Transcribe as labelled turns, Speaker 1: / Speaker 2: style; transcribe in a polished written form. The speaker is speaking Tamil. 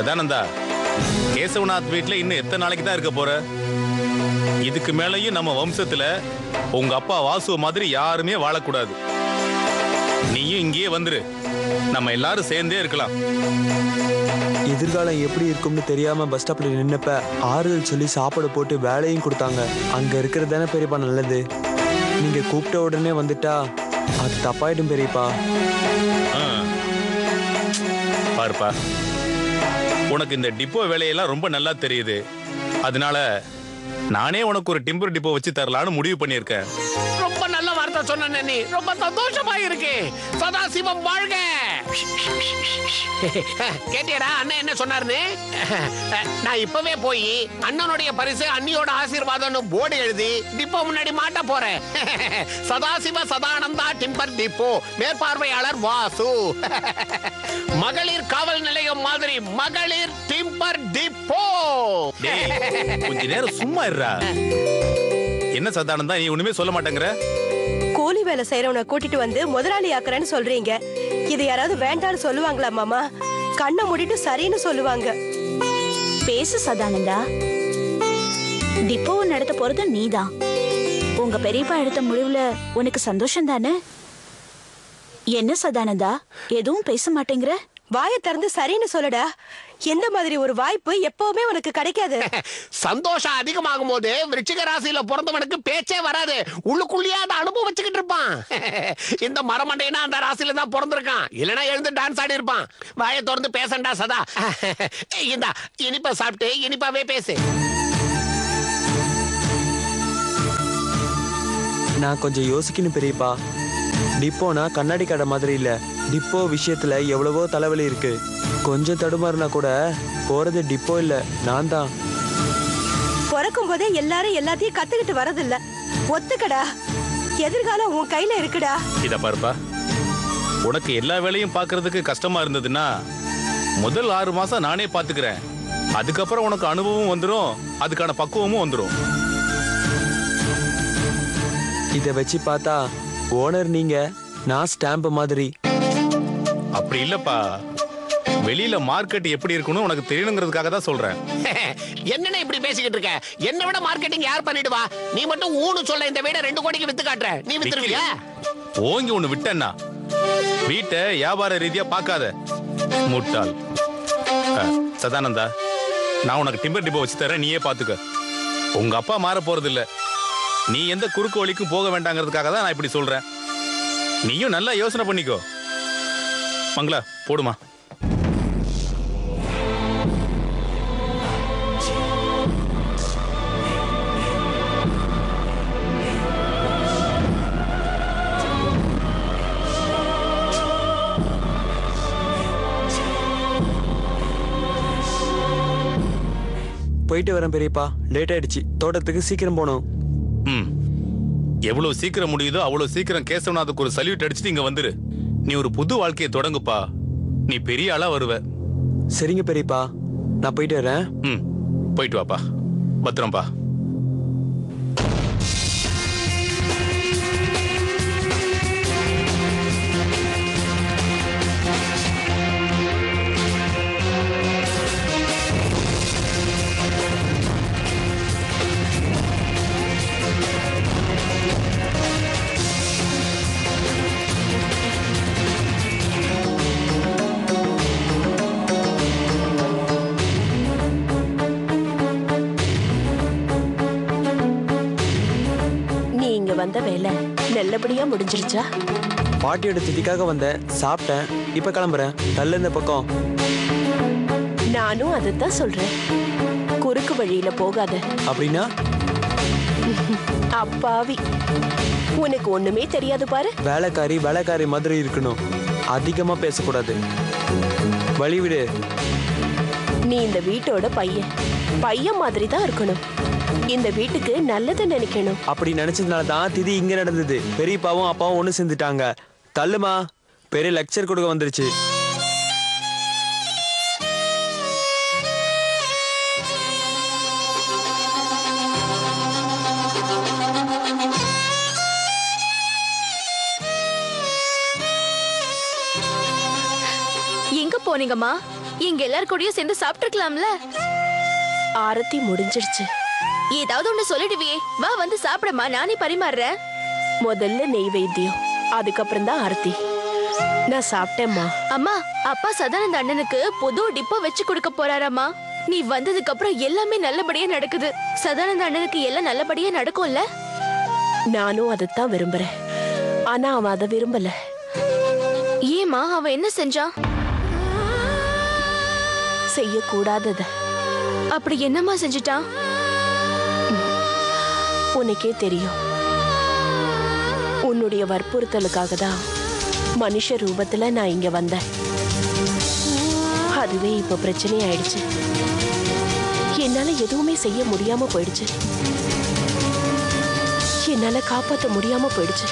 Speaker 1: சதானந்தா, கேசவநாத் வீட்டுல இன்னும் எத்தனை நாளைக்கு தான் இருக்க போற? இதுக்கு மேலையும் நம்ம வம்சத்துல உங்க அப்பா வாசு மாதிரி யாருமே வாழக்கூடாது. நீயும் இங்கேயே வந்துரு, நம்ம எல்லாரும் சேர்ந்தே இருக்கலாம்.
Speaker 2: எதிர்காலம் எப்படி இருக்கும்னு தெரியாம பஸ் ஸ்டாப்ல நின்னப்ப ஆறுதல் சொல்லி சாப்பாடு போட்டு வேலையும் கொடுத்தாங்க. அங்க இருக்கிறது தானே பெரியப்பா நல்லது. நீங்க கூப்பிட்ட உடனே வந்துட்டா அது தப்பாயிடும் பெரியப்பா.
Speaker 1: பாருப்பா, உனக்கு இந்த டிப்போ வேலையெல்லாம் ரொம்ப நல்லா தெரியுது. அதனால நானே உனக்கு ஒரு டிம்பர் டிப்போ வச்சு தரலான்னு முடிவு பண்ணியிருக்கேன்.
Speaker 3: ரொம்ப நல்ல வார்த்தை சொன்ன நீ. ரொம்ப சந்தோஷமா இருக்கு. சதாசிவம் வாழ்க. கேட்டியடா அண்ணன் என்ன சொன்னாருன்னு? நான் இப்பவே போய் அண்ணனுடைய பரிசு அண்ணியோட ஆசீர்வாதம்னு போர்டு எழுதி டிப்போ முன்னாடி மாட்ட போறேன். சதாசிவ சதானந்தா டிம்பர் டிப்போ, மேற்பார்வையாளர் வாசு. மகளிர் காவல் நிலையம் மாதிரி மகளிர் டிம்பர் டிப்போ.
Speaker 1: கொஞ்ச நேரம் சும்மா இருடா. என்ன சதானந்தா, நீ ஒண்ணுமே சொல்ல மாட்டேங்கிற?
Speaker 4: கூலி வேலை செய்யறவனை கூட்டிட்டு வந்து முதலாளி ஆக்குறேன்னு சொல்றீங்க. இது யாராவது வேண்டான்னு சொல்லுவாங்களா மாமா? கண்ணை மூடிட்டு சரின்னு சொல்லுவாங்க.
Speaker 5: பேசு சதானந்தா. டிப்போவை நடத்த போறது நீதான். உங்க பெரியப்பா எடுத்த முடிவுல உனக்கு சந்தோஷம் தானே? என்ன சதானந்தா, எதுவும் பேச மாட்டேங்கிற?
Speaker 4: வாயை திறந்து சரின்னு சொல்லுடா. எந்த மாதிரி ஒரு வாய்ப்பு எப்பவுமே உனக்கு கிடைக்காது.
Speaker 3: சந்தோஷம் அதிகமாகும் போது விருச்சிக ராசியில பிறந்தவனுக்கு பேச்சே வராது. உள்ளுக்குள்ளேயே அதை அனுபவிச்சுக்கிட்டு இருப்பான். இந்த மரமண்டைனா அந்த ராசியில தான் பிறந்திருக்கான். இல்லைன்னா எழுந்து டான்ஸ் ஆடி இருப்பான். வாயை திறந்து பேசண்டா சதா. இந்த இனிப்பா சாப்பிட்டு இனிப்பாவே பேசு.
Speaker 2: நான் கொஞ்சம் யோசிக்கணும் பெரியப்பா. டிப்போனா கண்ணாடி கடை மாதிரி இல்ல. டிப்போ விஷயத்துல எவ்வளவோ தலைவலி இருக்கு. கொஞ்சம் தடுமாறினா கூட போறது டிப்போ இல்ல, நான் தான்.
Speaker 4: பிறக்கும் போதே எல்லாரும் எல்லாத்தையும் கத்துக்கிட்டு வரதில்ல. ஒத்துக்கடா, எதிர்காலம் உன் கையில இருக்குடா.
Speaker 1: இத பாருப்பா, உனக்கு எல்லா வேலையும் பாக்குறதுக்கு கஷ்டமா இருந்ததுன்னா முதல் 6 மாசம் நானே பாத்துக்கிறேன். அதுக்கப்புறம் உனக்கு அனுபவம் வந்துடும், அதுக்கான பக்குவமும் வந்துடும்.
Speaker 2: இத வச்சு பார்த்தா ஓனர் நீங்க, நான் ஸ்டாம்ப் மாதிரி.
Speaker 1: அப்படி இல்லப்பா, வெளியில மார்க்கெட் எப்படி இருக்குன்னு உனக்கு தெரியணுங்கிறதுக்காக தான் சொல்றேன்.
Speaker 3: என்னன்னு இப்படி பேசிக்கிட்டு இருக்க? என்ன விட மார்க்கெட்டிங் யார் பண்ணிடுவா? நீ மட்டும் ஊனு சொல்ல இந்த வீட 2 கோடிக்கு வித்து காட்டுற. நீ வித்துருவியா?
Speaker 1: ஓங்கி ஒண்ணு விட்டேன்னா வீட்டை வியாபார ரீதியா பார்க்காத முட்டாள். சதானந்தா, நான் உனக்கு டிம்பர் டிப்போ வச்சு தரேன், நீயே பாத்துக்க. உங்க அப்பா மாற போறது இல்ல. நீ எந்த குறுக்கு வழிக்கும் போக வேண்டாங்கிறதுக்காக தான் நான் இப்படி சொல்றேன். நீயும் நல்லா யோசனை பண்ணிக்கோ. மங்களா, போடுமா.
Speaker 2: போயிட்டு வரேன் பெரியப்பா, லேட் ஆயிடுச்சு. தோட்டத்துக்கு சீக்கிரம் போகணும்.
Speaker 1: எவ்வளவு சீக்கிரம் முடியுதோ அவ்வளவு சீக்கிரம் கேசவநாதுக்கு ஒரு சல்யூட் அடிச்சுட்டு இங்க வந்துரு. நீ ஒரு புது வாழ்க்கையை தொடங்குப்பா. நீ பெரிய ஆளா வருவ.
Speaker 2: சரிங்க பெரியப்பா, நான் போயிட்டு வரேன்.
Speaker 1: போயிட்டு வாப்பா, பத்திரம்பா.
Speaker 5: வந்த வேலை நல்லபடியா முடிஞ்சிருச்சா?
Speaker 2: பாட்டியோட திதிக்காக வந்தேன், சாப்பிட்டேன், இப்ப கிளம்புறேன். தள்ள இந்த பக்கம்.
Speaker 5: நானும் அதுதான் சொல்றேன், குறுக்கு வழியில போகாத.
Speaker 2: அப்படின்னா?
Speaker 5: அப்பாவி, உனக்கு ஒண்ணுமே தெரியாது பாரு.
Speaker 2: வேலைக்காரி வேலைக்காரி மாதிரி இருக்கணும், அதிகமா பேசக்கூடாது. வழிவிடு.
Speaker 5: நீ இந்த வீட்டோட பையன், பையன் மாதிரி தான் இருக்கணும். இந்த வீட்டுக்கு நல்லது நினைக்கணும்.
Speaker 2: அப்படி நினைச்சதுனால தான் திதி இங்க நடந்தது. பெரியப்பாவும் அப்பாவும் ஒண்ணு சேர்ந்துட்டாங்க. தள்ளுமா, பெரிய லெக்சர் கொடுக்க வந்துருச்சு.
Speaker 6: எங்க போனீங்கம்மா? எங்க எல்லார் கூடயும் சேர்ந்து சாப்பிட்டுருக்கலாம்ல.
Speaker 7: ஆரத்தி முடிஞ்சிடுச்சு.
Speaker 6: ஏதாவது ஒண்ணு சொல்லிடுவியே. வா வந்து சாப்பிடமா, நானே பரிமாறுறேன்.
Speaker 7: முதல்ல நெய்வேத்தியம், அதுக்கப்புறம் தான் ஆரத்தி. நான் சாப்பிட்டேம்மா.
Speaker 6: அம்மா, அப்பா சதானந்த அண்ணனுக்கு புது டிப்போ வச்சு கொடுக்க போறாராமா. நீ வந்ததுக்கு அப்புறம் எல்லாமே நல்லபடியா நடக்குது. சதானந்த அண்ணனுக்கு எல்லாம் நல்லபடியா நடக்கும்ல?
Speaker 7: நானும் அதைத்தான் விரும்புறேன். ஆனா அவன் அதை விரும்பல.
Speaker 6: ஏமா, அவன் என்ன செஞ்சான்?
Speaker 7: செய்யக்கூடாதத.
Speaker 6: அப்படி என்னம்மா செஞ்சுட்டான்?
Speaker 7: உனக்கே தெரியும். உன்னுடைய வற்புறுத்தலுக்காக தான் மனுஷ ரூபத்துல நான் இங்க வந்தேன். அதுவே இப்ப பிரச்சனை ஆயிடுச்சு. என்னால எதுவுமே செய்ய முடியாம போயிடுச்சு. என்னால காப்பாத்த முடியாம போயிடுச்சு.